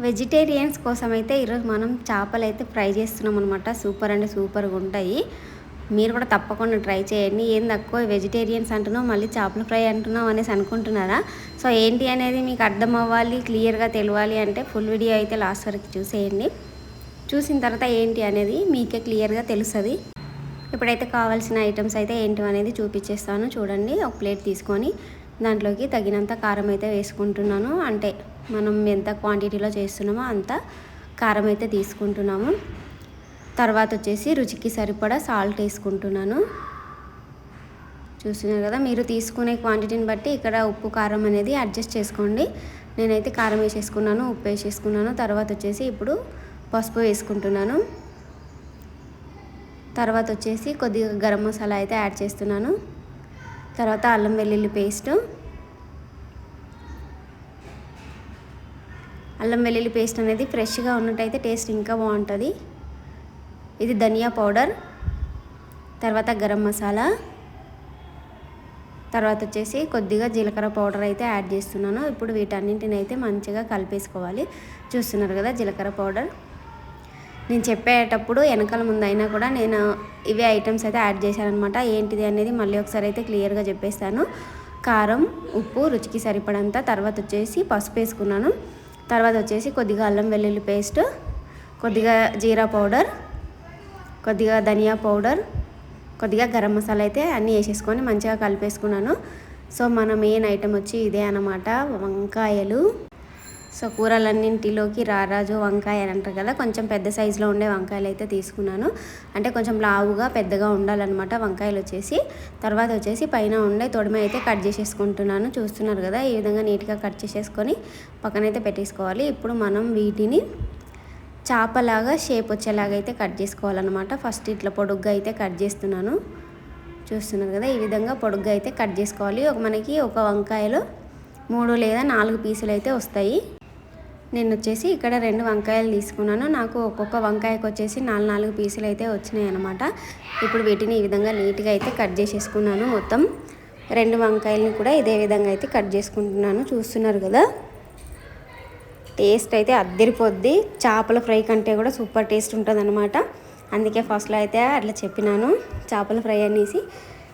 Vegetarians కోసం అయితే ఈరోజు మనం చేపలు అయితే ఫ్రై చేస్తున్నాం అనమాట. సూపర్ అంటే సూపర్గా ఉంటాయి. మీరు కూడా తప్పకుండా ట్రై చేయండి. ఏం తక్కువ వెజిటేరియన్స్ అంటున్నావు, మళ్ళీ చేపల ఫ్రై అంటున్నావు అనేసి అనుకుంటున్నారా? సో ఏంటి అనేది మీకు అర్థం అవ్వాలి, క్లియర్గా తెలియాలి అంటే ఫుల్ వీడియో అయితే లాస్ట్ వరకు చూసేయండి. చూసిన తర్వాత ఏంటి అనేది మీకే క్లియర్గా తెలుస్తుంది. ఇప్పుడైతే కావాల్సిన ఐటమ్స్ అయితే ఏంటి అనేది చూపించేస్తాను. చూడండి, ఒక ప్లేట్ తీసుకొని దాంట్లోకి తగినంత కారం అయితే వేసుకుంటున్నాను. అంటే మనం ఎంత క్వాంటిటీలో చేస్తున్నామో అంత కారం అయితే తీసుకుంటున్నాము. తర్వాత వచ్చేసి రుచికి సరిపడా సాల్ట్ వేసుకుంటున్నాను. చూస్తున్నారు కదా, మీరు తీసుకునే క్వాంటిటీని బట్టి ఇక్కడ ఉప్పు కారం అనేది అడ్జస్ట్ చేసుకోండి. నేనైతే కారం వేసేసుకున్నాను, ఉప్పు వేసేసుకున్నాను. తర్వాత వచ్చేసి ఇప్పుడు పసుపు వేసుకుంటున్నాను. తర్వాత వచ్చేసి కొద్దిగా గరం మసాలా అయితే యాడ్ చేస్తున్నాను. తర్వాత అల్లం వెల్లుల్లి పేస్ట్, అల్లం వెల్లుల్లి పేస్ట్ అనేది ఫ్రెష్గా ఉన్నట్టయితే టేస్ట్ ఇంకా బాగుంటుంది. ఇది ధనియా పౌడర్, తర్వాత గరం మసాలా, తర్వాత వచ్చేసి కొద్దిగా జీలకర్ర పౌడర్ అయితే యాడ్ చేస్తున్నాను. ఇప్పుడు వీటన్నింటిని అయితే మంచిగా కలిపేసుకోవాలి. చూస్తున్నారు కదా, జీలకర్ర పౌడర్ నేను చెప్పేటప్పుడు వెనకాల ముందు అయినా కూడా నేను ఇవే ఐటమ్స్ అయితే యాడ్ చేశాను అనమాట. ఏంటిది అనేది మళ్ళీ ఒకసారి అయితే క్లియర్గా చెప్పేస్తాను. కారం, ఉప్పు రుచికి సరిపడంత, తర్వాత వచ్చేసి పసుపు వేసుకున్నాను. తర్వాత వచ్చేసి కొద్దిగా అల్లం వెల్లుల్లి పేస్ట్, కొద్దిగా జీరా పౌడర్, కొద్దిగా ధనియా పౌడర్, కొద్దిగా గరం మసాలా అయితే అన్నీ వేసేసుకొని మంచిగా కలిపేసుకున్నాను. సో మన మెయిన్ ఐటమ్ వచ్చి ఇదే అన్నమాట, వంకాయలు. సో కూరలన్నింటిలోకి రారాజు వంకాయ అని అంటారు కదా, కొంచెం పెద్ద సైజులో ఉండే వంకాయలు అయితే తీసుకున్నాను. అంటే కొంచెం లావుగా పెద్దగా ఉండాలన్నమాట వంకాయలు వచ్చేసి. తర్వాత వచ్చేసి పైన ఉండే తొడిమ అయితే కట్ చేసేసుకుంటున్నాను. చూస్తున్నారు కదా, ఈ విధంగా నీట్గా కట్ చేసేసుకొని పక్కనైతే పెట్టేసుకోవాలి. ఇప్పుడు మనం వీటిని చేపలాగా షేప్ వచ్చేలాగా అయితే కట్ చేసుకోవాలన్నమాట. ఫస్ట్ ఇట్లా పొడుగ్గా అయితే కట్ చేస్తున్నాను. చూస్తున్నారు కదా, ఈ విధంగా పొడుగ్గా అయితే కట్ చేసుకోవాలి. మనకి ఒక వంకాయలో 3 లేదా 4 పీసులు అయితే వస్తాయి. నేను వచ్చేసి ఇక్కడ 2 వంకాయలు తీసుకున్నాను. నాకు ఒక్కొక్క వంకాయకు వచ్చేసి 4 పీసులు అయితే వచ్చినాయి అనమాట. ఇప్పుడు వీటిని ఈ విధంగా నీట్గా అయితే కట్ చేసేసుకున్నాను. మొత్తం 2 వంకాయలని కూడా ఇదే విధంగా అయితే కట్ చేసుకుంటున్నాను. చూస్తున్నారు కదా, టేస్ట్ అయితే అద్దరిపోద్ది. చేపల ఫ్రై కంటే కూడా సూపర్ టేస్ట్ ఉంటుంది అనమాట. అందుకే ఫస్ట్లో అయితే అట్లా చెప్పినాను, చేపల ఫ్రై అనేసి.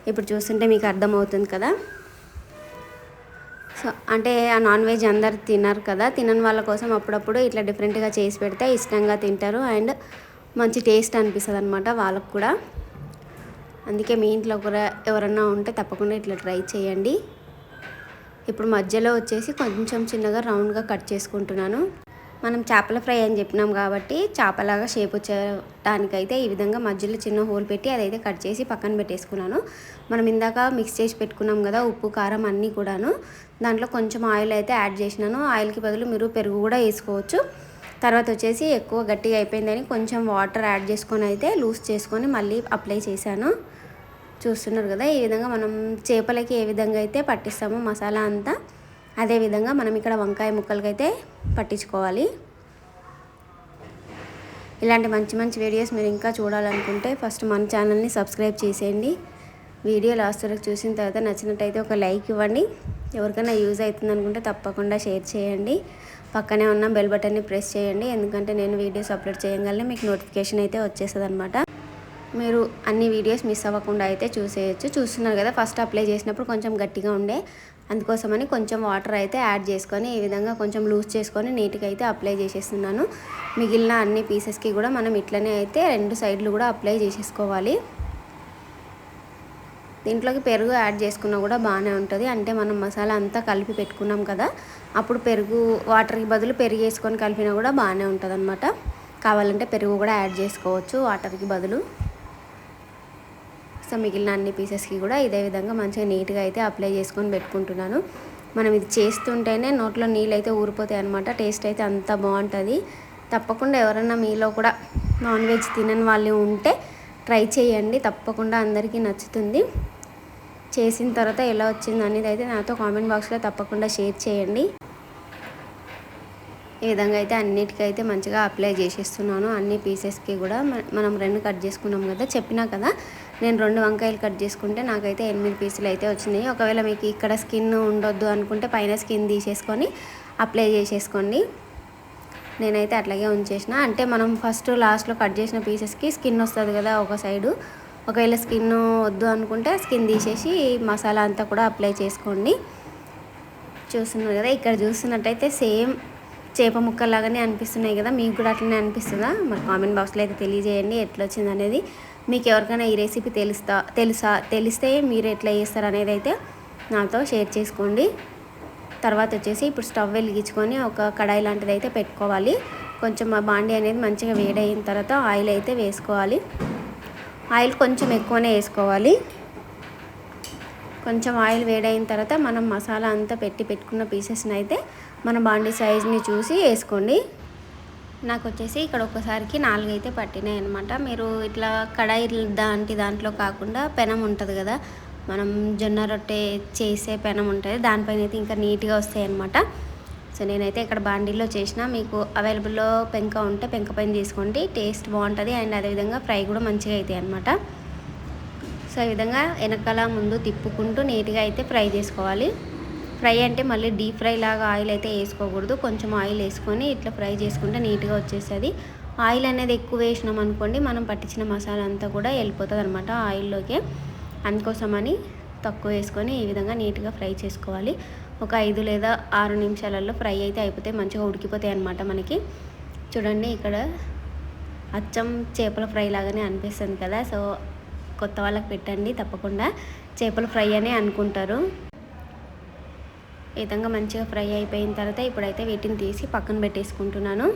ఇప్పుడు చూస్తుంటే మీకు అర్థమవుతుంది కదా. సో అంటే ఆ నాన్ వెజ్ అందరు తినరు కదా, తినని వాళ్ళ కోసం అప్పుడప్పుడు ఇట్లా డిఫరెంట్గా చేసి పెడితే ఇష్టంగా తింటారు. అండ్ మంచి టేస్ట్ అనిపిస్తుంది అనమాట వాళ్ళకు కూడా. అందుకే మీ ఇంట్లో కూడా ఎవరన్నా ఉంటే తప్పకుండా ఇట్లా ట్రై చేయండి. ఇప్పుడు మధ్యలో వచ్చేసి కొంచెం చిన్నగా రౌండ్గా కట్ చేసుకుంటున్నాను. మనం చేపల ఫ్రై అని చెప్పినాం కాబట్టి చేపలాగా షేప్ వచ్చేటానికైతే ఈ విధంగా మధ్యలో చిన్న హోల్ పెట్టి అదైతే కట్ చేసి పక్కన పెట్టేసుకున్నాను. మనం ఇందాక మిక్స్ చేసి పెట్టుకున్నాం కదా ఉప్పు కారం అన్నీ కూడాను, దాంట్లో కొంచెం ఆయిల్ అయితే యాడ్ చేసినాను. ఆయిల్కి బదులు మీరు పెరుగు కూడా వేసుకోవచ్చు. తర్వాత వచ్చేసి ఎక్కువ గట్టిగా అయిపోయిందని కొంచెం వాటర్ యాడ్ చేసుకొని అయితే లూజ్ చేసుకొని మళ్ళీ అప్లై చేశాను. చూస్తున్నారు కదా, ఈ విధంగా మనం చేపలకి ఏ విధంగా అయితే పట్టిస్తామో మసాలా అంతా, అదేవిధంగా మనం ఇక్కడ వంకాయ ముక్కలకైతే పట్టించుకోవాలి. ఇలాంటి మంచి మంచి వీడియోస్ మీరు ఇంకా చూడాలనుకుంటే ఫస్ట్ మన ఛానల్ని సబ్స్క్రైబ్ చేసేయండి. వీడియో లాస్ట్ వరకు చూసిన తర్వాత నచ్చినట్టయితే ఒక లైక్ ఇవ్వండి. ఎవరికైనా యూజ్ అవుతుంది అనుకుంటే తప్పకుండా షేర్ చేయండి. పక్కనే ఉన్న బెల్ బటన్ని ప్రెస్ చేయండి, ఎందుకంటే నేను వీడియోస్ అప్లోడ్ చేయగానే మీకు నోటిఫికేషన్ అయితే వచ్చేస్తుంది అనమాట. మీరు అన్ని వీడియోస్ మిస్ అవ్వకుండా అయితే చూసేయచ్చు. చూస్తున్నారు కదా, ఫస్ట్ అప్లై చేసినప్పుడు కొంచెం గట్టిగా ఉండే, అందుకోసమని కొంచెం వాటర్ అయితే యాడ్ చేసుకొని ఈ విధంగా కొంచెం లూజ్ చేసుకొని నీట్గా అయితే అప్లై చేసేస్తున్నాను. మిగిలిన అన్ని పీసెస్కి కూడా మనం ఇట్లనే అయితే 2 సైడ్లు కూడా అప్లై చేసేసుకోవాలి. దీంట్లోకి పెరుగు యాడ్ చేసుకున్నా కూడా బాగానే ఉంటుంది. అంటే మనం మసాలా అంతా కలిపి పెట్టుకున్నాం కదా, అప్పుడు పెరుగు వాటర్కి బదులు పెరుగు వేసుకొని కలిపినా కూడా బాగానే ఉంటుంది అనమాట. కావాలంటే పెరుగు కూడా యాడ్ చేసుకోవచ్చు వాటర్కి బదులు. సో మిగిలిన అన్ని పీసెస్కి కూడా ఇదే విధంగా మంచిగా నీట్గా అయితే అప్లై చేసుకొని పెట్టుకుంటున్నాను. మనం ఇది చేస్తుంటేనే నోట్లో నీళ్ళు అయితే ఊరిపోతాయి అనమాట. టేస్ట్ అయితే అంత బాగుంటుంది. తప్పకుండా ఎవరన్నా మీలో కూడా నాన్ వెజ్ తినని వాళ్ళు ఉంటే ట్రై చేయండి, తప్పకుండా అందరికీ నచ్చుతుంది. చేసిన తర్వాత ఎలా వచ్చింది అనేది అయితే నాతో కామెంట్ బాక్స్లో తప్పకుండా షేర్ చేయండి. ఈ విధంగా అయితే అన్నిటికైతే మంచిగా అప్లై చేసేస్తున్నాను. అన్ని పీసెస్కి కూడా మనం 2 కట్ చేసుకున్నాం కదా, చెప్పినా కదా నేను 2 వంకాయలు కట్ చేసుకుంటే నాకైతే 8 పీసులు అయితే వచ్చినాయి. ఒకవేళ మీకు ఇక్కడ స్కిన్ ఉండొద్దు అనుకుంటే పైన స్కిన్ తీసేసుకొని అప్లై చేసేసుకోండి. నేనైతే అట్లాగే ఉంచేసిన. అంటే మనం ఫస్ట్ లాస్ట్లో కట్ చేసిన పీసెస్కి స్కిన్ వస్తుంది కదా ఒక సైడు. ఒకవేళ స్కిన్ వద్దు అనుకుంటే స్కిన్ తీసేసి మసాలా అంతా కూడా అప్లై చేసుకోండి. చూస్తున్నారు కదా, ఇక్కడ చూస్తున్నట్టయితే సేమ్ చేప ముక్కలాగానే అనిపిస్తున్నాయి కదా, మీకు కూడా అట్లనే అనిపిస్తుందా? మరి కామెంట్ బాక్స్లో అయితే తెలియజేయండి ఎట్లా వచ్చింది అనేది. మీకు ఎవరికైనా ఈ రెసిపీ తెలిస్తే మీరు ఎట్లా చేస్తారు అనేది అయితే నాతో షేర్ చేసుకోండి. తర్వాత వచ్చేసి ఇప్పుడు స్టవ్ వెలిగించుకొని ఒక కడాయి లాంటిది అయితే పెట్టుకోవాలి. కొంచెం ఆ బాండీ అనేది మంచిగా వేడైన తర్వాత ఆయిల్ అయితే వేసుకోవాలి. ఆయిల్ కొంచెం ఎక్కువనే వేసుకోవాలి. కొంచెం ఆయిల్ వేడైన తర్వాత మనం మసాలా అంతా పెట్టుకున్న పీసెస్ని అయితే మన బాండీ సైజ్ని చూసి వేసుకోండి. నాకు వచ్చేసి ఇక్కడ ఒక్కసారికి 4 అయితే పట్టినాయి అనమాట. మీరు ఇట్లా కడాయి దాంట్లో కాకుండా పెనం ఉంటుంది కదా, మనం జొన్న రొట్టె చేసే పెనం ఉంటుంది, దానిపైన అయితే ఇంకా నీట్గా వస్తాయి అన్నమాట. సో నేనైతే ఇక్కడ బాండీలో చేసిన. మీకు అవైలబుల్లో పెంక ఉంటే పెంక పైన తీసుకోండి, టేస్ట్ బాగుంటుంది. అండ్ అదేవిధంగా ఫ్రై కూడా మంచిగా అవుతాయి అన్నమాట. సో ఈ విధంగా వెనకాల ముందు తిప్పుకుంటూ నీట్గా అయితే ఫ్రై చేసుకోవాలి. ఫ్రై అంటే మళ్ళీ డీప్ ఫ్రై లాగా ఆయిల్ అయితే వేసుకోకూడదు. కొంచెం ఆయిల్ వేసుకొని ఇట్లా ఫ్రై చేసుకుంటే నీట్గా వచ్చేస్తుంది. ఆయిల్ అనేది ఎక్కువ వేసినాం అనుకోండి, మనం పట్టించిన మసాలా అంతా కూడా వెళ్ళిపోతుంది అనమాట ఆయిల్లోకి. అందుకోసమని తక్కువ వేసుకొని ఈ విధంగా నీట్గా ఫ్రై చేసుకోవాలి. ఒక 5 లేదా 6 నిమిషాలలో ఫ్రై అయితే అయిపోతాయి, మంచిగా ఉడికిపోతాయి అన్నమాట మనకి. చూడండి ఇక్కడ అచ్చం చేపల ఫ్రై లాగానే అనిపిస్తుంది కదా. సో కొత్త వాళ్ళకి పెట్టండి, తప్పకుండా చేపల ఫ్రై అనే అనుకుంటారు. ఈ విధంగా మంచిగా ఫ్రై అయిపోయిన తర్వాత ఇప్పుడైతే వీటిని తీసి పక్కన పెట్టేసుకుంటున్నాను.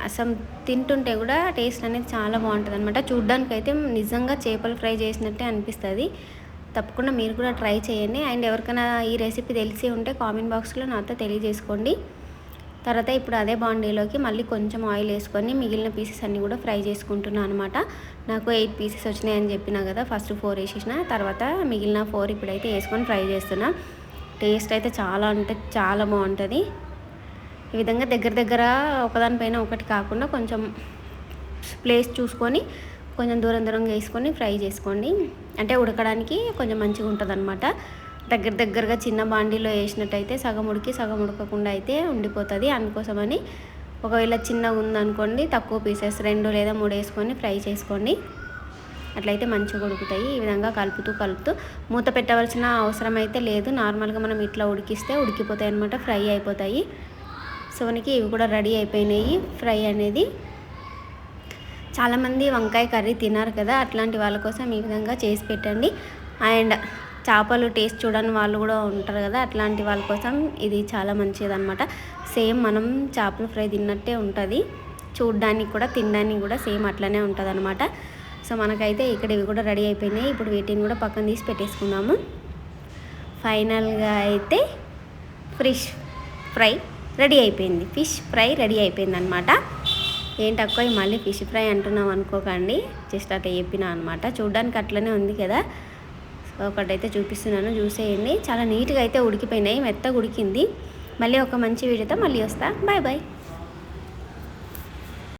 అసలు తింటుంటే కూడా టేస్ట్ అనేది చాలా బాగుంటుంది అనమాట. చూడ్డానికి అయితే నిజంగా చేపలు ఫ్రై చేసినట్టే అనిపిస్తుంది. తప్పకుండా మీరు కూడా ట్రై చేయండి. అండ్ ఎవరికైనా ఈ రెసిపీ తెలిసి ఉంటే కామెంట్ బాక్స్లో నాతో తెలియజేసుకోండి. తర్వాత ఇప్పుడు అదే బాండీలోకి మళ్ళీ కొంచెం ఆయిల్ వేసుకొని మిగిలిన పీసెస్ అన్నీ కూడా ఫ్రై చేసుకుంటున్నాను అనమాట. నాకు 8 పీసెస్ వచ్చినాయని చెప్పినా కదా, ఫస్ట్ 4 వేసేసిన, తర్వాత మిగిలిన 4 ఇప్పుడైతే వేసుకొని ఫ్రై చేస్తున్నా. టేస్ట్ అయితే చాలా అంటే చాలా బాగుంటుంది. ఈ విధంగా దగ్గర ఒకదానిపైన ఒకటి కాకుండా కొంచెం ప్లేస్ చూసుకొని కొంచెం దూరంగా వేసుకొని ఫ్రై చేసుకోండి. అంటే ఉడకడానికి కొంచెం మంచిగా ఉంటుంది అనమాట. దగ్గరగా చిన్న బాండీలో వేసినట్టయితే సగం ఉడికి సగం ఉడకకుండా అయితే ఉండిపోతుంది. అందుకోసమని ఒకవేళ చిన్నగా ఉందనుకోండి, తక్కువ పీసెస్ 2 లేదా 3 వేసుకొని ఫ్రై చేసుకోండి. అట్లయితే మంచిగా ఉడుకుతాయి. ఈ విధంగా కలుపుతూ మూత పెట్టవలసిన అవసరం అయితే లేదు. నార్మల్గా మనం ఇట్లా ఉడికిస్తే ఉడికిపోతాయి అన్నమాట, ఫ్రై అయిపోతాయి. సో మనకి ఇవి కూడా రెడీ అయిపోయినాయి ఫ్రై అనేది. చాలామంది వంకాయ కర్రీ తిన్నారు కదా, అట్లాంటి వాళ్ళ కోసం ఈ విధంగా చేసి పెట్టండి. అండ్ చేపలు టేస్ట్ చూడని వాళ్ళు కూడా ఉంటారు కదా, అట్లాంటి వాళ్ళ కోసం ఇది చాలా మంచిది అనమాట. సేమ్ మనం చేపల ఫ్రై తిన్నట్టే ఉంటుంది, చూడడానికి కూడా తినడానికి కూడా సేమ్ అట్లనే ఉంటుంది అనమాట. సో మనకైతే ఇక్కడ ఇవి కూడా రెడీ అయిపోయినాయి. ఇప్పుడు వీటిని కూడా పక్కన తీసి పెట్టేసుకున్నాము. ఫైనల్గా అయితే ఫిష్ ఫ్రై రెడీ అయిపోయింది. ఫిష్ ఫ్రై రెడీ అయిపోయింది అనమాట. ఏంటక్కో మళ్ళీ ఫిష్ ఫ్రై అంటున్నాం అనుకోకండి, జస్ట్ అట్లా చెప్పినా అనమాట. చూడడానికి అట్లనే ఉంది కదా. సో ఒకటైతే చూపిస్తున్నాను, చూసేయండి. చాలా నీట్గా అయితే ఉడికిపోయినాయి, మెత్తగా ఉడికింది. మళ్ళీ ఒక మంచి వీడియోతో మళ్ళీ వస్తా. Bye bye.